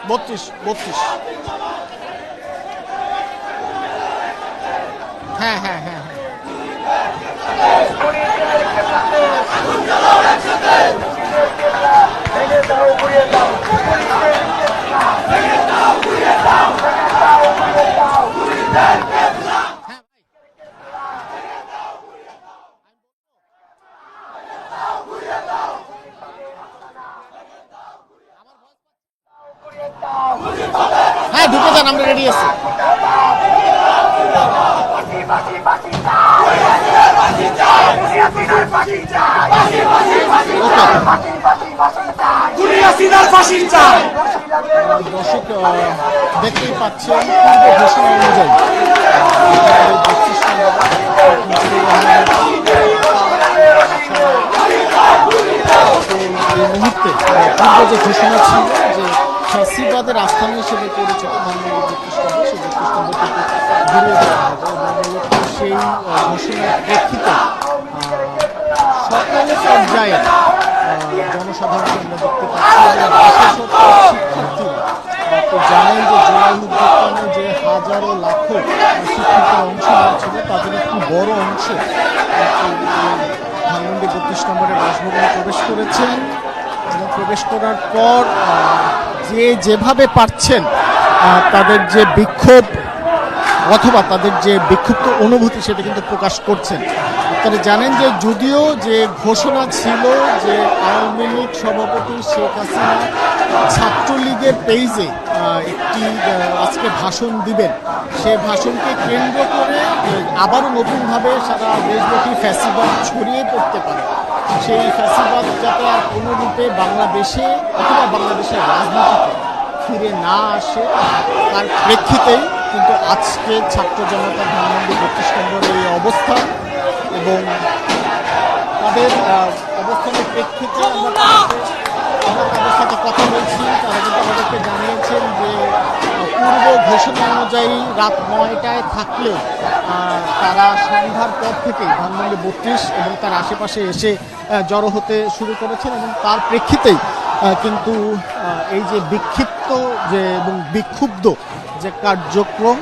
32 হ্যাঁ হ্যাঁ হ্যাঁ হ্যাঁ হ্যাঁ ঢুকে যান, আমরা রেডি আছি। দর্শক দেখতেই পাচ্ছেন পূর্ব ঘোষণা অনুযায়ী এই মুহূর্তে পূর্ব যে ঘোষণা ছিল যে ফ্যাসিবাদের আস্থান হিসেবে পরিচিত ধানমন্ডি জ্যোতিষকেন্দ্র, সেই জ্যোতিষকেন্দ্র থেকে ঘুরিয়ে দেওয়া হবে এবং মূলত সেই ঘোষণার প্রেক্ষিতে সকল পর্যায়ে জনসাধারণকে আমরা দেখতে পাচ্ছি, শিক্ষার্থীরা জানেন যে জুলাই উদ্যোক্তানে যে হাজারো লাখো শিক্ষার্থীর অংশ নিয়েছিল তাদের একটি বড় অংশ ধানমন্ডি 32 নম্বরের বাসভবনে প্রবেশ করেছেন এবং প্রবেশ করার পর যে যেভাবে পারছেন তাদের যে বিক্ষোভ অথবা তাদের যে বিক্ষুব্ধ অনুভূতি সেটা কিন্তু প্রকাশ করছেন। আপনারা জানেন যে যদিও যে ঘোষণা ছিল যে আওয়ামী লীগ সভাপতি শেখ হাসিনা ছাত্রলীগের পেজে একটি আজকে ভাষণ দিবেন, সে ভাষণকে কেন্দ্র করে আবারও নতুনভাবে সারা দেশব্যাপী ফ্যাসিবাদ ছড়িয়ে পড়তে পারে, সেই ফ্যাসিবাদ যাতে আর কোনো রূপে বাংলাদেশে অথবা বাংলাদেশের রাজনীতিতে ফিরে না আসে তার প্রেক্ষিতেই কিন্তু আজকে ছাত্র জনতা ধানমন্ডি 32 নম্বরের এই অবস্থান এবং তাদের অবস্থানের প্রেক্ষিতে আমরা তাদের সাথে কথা বলছি। তারা কিন্তু আমাদেরকে জানিয়েছেন যে পূর্ব ঘোষণা অনুযায়ী রাত 9টায় থাকলেও তারা সন্ধ্যার পর থেকেই ধানমন্ডি 32 এবং তার আশেপাশে এসে জড়ো হতে শুরু করেছেন এবং তার প্রেক্ষিতেই কিন্তু এই যে বিক্ষিপ্ত যে এবং বিক্ষুব্ধ যে কার্যক্রম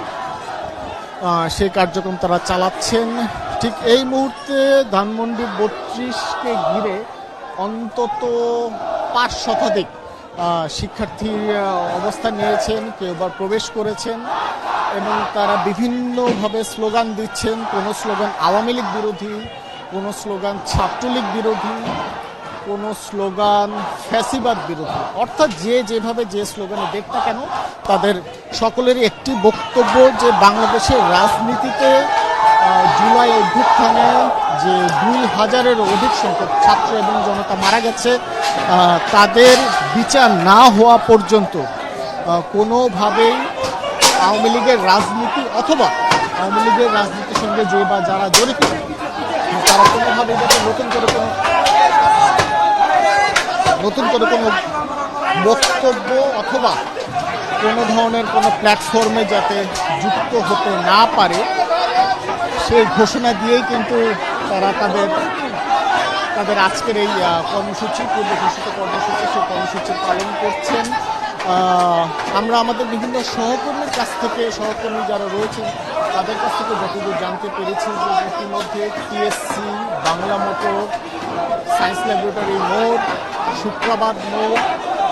সেই কার্যক্রম তারা চালাচ্ছেন। ঠিক এই মুহূর্তে ধানমন্ডি 32কে ঘিরে অন্তত 5 শতাধিক শিক্ষার্থী অবস্থান নিয়েছেন, কেউ বা প্রবেশ করেছেন এবং তারা বিভিন্নভাবে স্লোগান দিচ্ছেন। কোনো স্লোগান আওয়ামী লীগ বিরোধী, কোনো স্লোগান ছাত্রলীগ বিরোধী, কোনো স্লোগান ফ্যাসিবাদ বিরোধী, অর্থাৎ যে যেভাবে যে স্লোগানে দেখ না কেন তাদের সকলেরই একটি বক্তব্য যে বাংলাদেশের রাজনীতিতে জুলাই অভ্যুত্থানে যে 2000-এর অধিক সংখ্যক ছাত্র এবং জনতা মারা গেছে তাদের বিচার না হওয়া পর্যন্ত কোনোভাবেই আওয়ামী লীগের রাজনীতি অথবা আওয়ামী লীগের রাজনীতির সঙ্গে যে বা যারা জড়িত তারা কোনোভাবেই যাতে নতুন করে কোনো বক্তব্য অথবা কোনো ধরনের কোনো প্ল্যাটফর্মে যাতে যুক্ত হতে না পারে সেই ঘোষণা দিয়েই কিন্তু তারা তাদের আজকের এই কর্মসূচি পূর্ব ঘোষিত কর্মসূচি সেই কর্মসূচি পালন করছেন। আমরা আমাদের বিভিন্ন সহকর্মীর কাছ থেকে সহকর্মী যারা রয়েছেন তাদের কাছ থেকে যতদূর জানতে পেরেছি যে ইতিমধ্যে TSC, Bangla motor, science laboratory মোড়, শুক্রাবাদ মোড়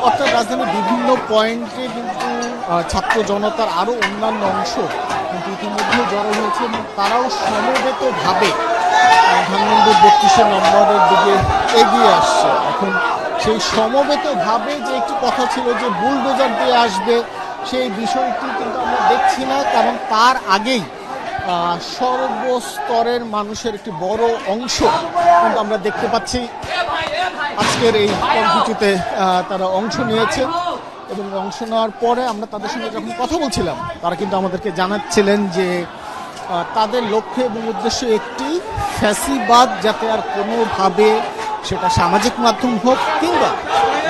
অর্থাৎ রাজধানীর বিভিন্ন পয়েন্টে কিন্তু ছাত্র জনতার আরও অন্যান্য অংশ কিন্তু ইতিমধ্যে জড়ো হয়েছে এবং তারাও সমবেতভাবে ধানমন্ডি 32 নম্বরের দিকে এগিয়ে আসছে। এখন সেই সমবেতভাবে যে একটি কথা ছিল যে বুলডোজার দিয়ে আসবে সেই বিষয়টি কিন্তু আমরা দেখছি না, কারণ তার আগেই সর্বস্তরের মানুষের একটি বড় অংশ কিন্তু আমরা দেখতে পাচ্ছি আজকের এই কর্মসূচিতে তারা অংশ নিয়েছেন এবং অংশ নেওয়ার পরে আমরা তাদের সঙ্গে যখন কথা বলছিলাম তারা কিন্তু আমাদেরকে জানাচ্ছিলেন যে তাদের লক্ষ্য এবং উদ্দেশ্য একটি, ফ্যাসিবাদ যাতে আর কোনোভাবে সেটা সামাজিক মাধ্যম হোক কিংবা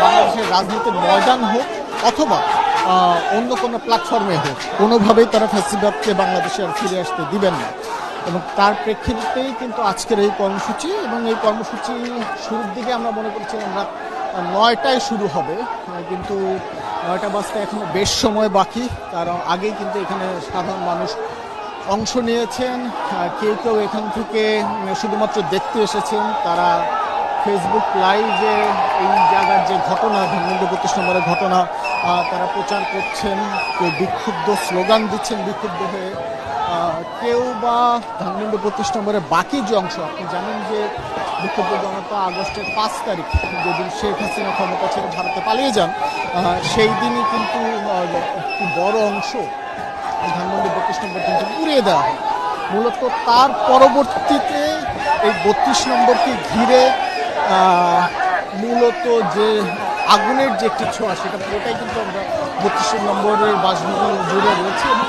বাংলাদেশের রাজনীতির ময়দান হোক অথবা অন্য কোনো প্ল্যাটফর্মে হোক কোনোভাবেই তারা ফ্যাসিবাদকে বাংলাদেশে আর ফিরে আসতে দিবেন না এবং তার প্রেক্ষিতেই কিন্তু আজকের এই কর্মসূচি এবং এই কর্মসূচি শুরুর দিকে আমরা মনে করছিলাম রাত 9টায় শুরু হবে, কিন্তু 9টা বাজতে এখনো বেশ সময় বাকি, কারণ আগেই কিন্তু এখানে সাধারণ মানুষ অংশ নিয়েছেন। কেউ কেউ এখান থেকে শুধুমাত্র দেখতে এসেছেন, তারা ফেসবুক লাইভে এই জায়গার যে ঘটনা, ধানমন্ডি 32 নম্বরের ঘটনা, তারা প্রচার করছেন। কেউ বিক্ষুব্ধ স্লোগান দিচ্ছেন বিক্ষুব্ধ হয়ে, কেউ বা ধানমন্ডি 32 নম্বরের বাকি যে অংশ, আপনি জানেন যে বিক্ষুব্ধ জনতা আগস্টের 5 তারিখ যেদিন শেখ হাসিনা ক্ষমতা ছেড়ে ভারতে পালিয়ে যান, সেই দিনই কিন্তু একটি বড় অংশ ধানমন্ডি 32 নম্বর কিন্তু উড়িয়ে দেওয়া হয়। মূলত তার পরবর্তীতে এই 32 নম্বরকে ঘিরে মূলত যে আগুনের যে একটি ছোঁয়া, সেটা পুরোটাই কিন্তু আমরা 32 নম্বরের বাসভবন জুড়ে রয়েছে। এবং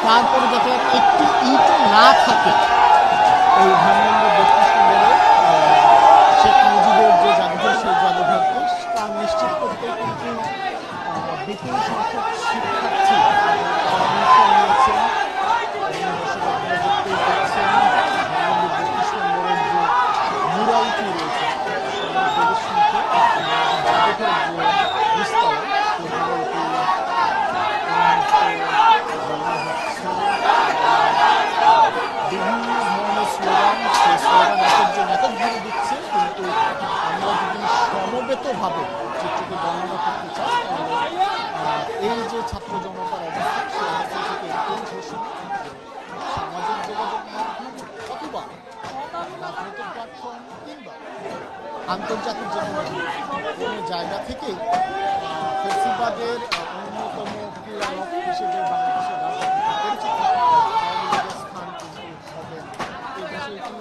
তারপরে দেখলাম একটি ইট না থাকে এই ধানমন্ডি 32 নম্বরে শেখ মুজিবের যে জাদুঘর, সেই জাদুঘরকে তা নিশ্চিত করতে কিন্তু বিপুল সংখ্যক শিক্ষার্থী অংশ নিয়েছেন। দেখতেই পাচ্ছেন ধানমন্ডি 32 নম্বরের যে মুরালটি রয়েছে, বিভিন্ন ধরনের স্লোগান, সেই স্লোগান এককভাবে দিচ্ছে, কিন্তু আমরা যদি সমবেতভাবে চিত্রকে বর্ণনা করতে চাই, তাহলে এই যে ছাত্র জনতার অবস্থা, সেই অবস্থা থেকে একটি ঘোষণা সামাজিক যোগাযোগ মাধ্যম অথবা রাজনৈতিক প্ল্যাটফর্ম কিংবা আন্তর্জাতিক যে কোনো জায়গা থেকেই ফেসিবাদের অন্যতম ক্রীড়ানক হিসেবে বাংলাদেশের রাজনীতিতে পরিচিত আওয়ামী লীগের স্থান কিন্তু হবে এই বিষয়টি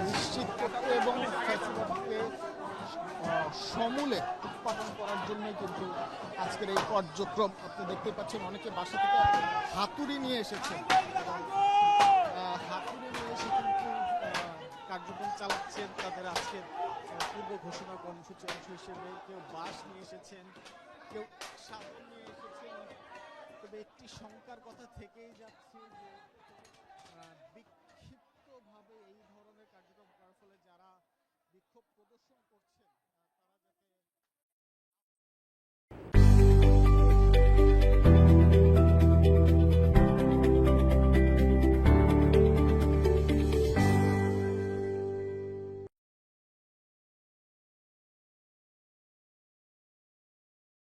নিশ্চিত করতে এবং ফেসিবাদকে সমূলে উৎপাদন করার জন্যই কিন্তু আজকের এই কার্যক্রম। আপনি দেখতে পাচ্ছেন অনেকে বাসা থেকে হাতুড়ি নিয়ে এসেছেন, হাতুড়ি নিয়ে এসে কিন্তু কার্যক্রম চালাচ্ছেন তাদের আজকের পূর্ব ঘোষণা কর্মসূচির অংশ হিসেবে। কেউ বাস নিয়ে এসেছেন, কেউ সাবল নিয়ে এসেছেন। তবে একটি শঙ্কার কথা থেকেই যাচ্ছে যে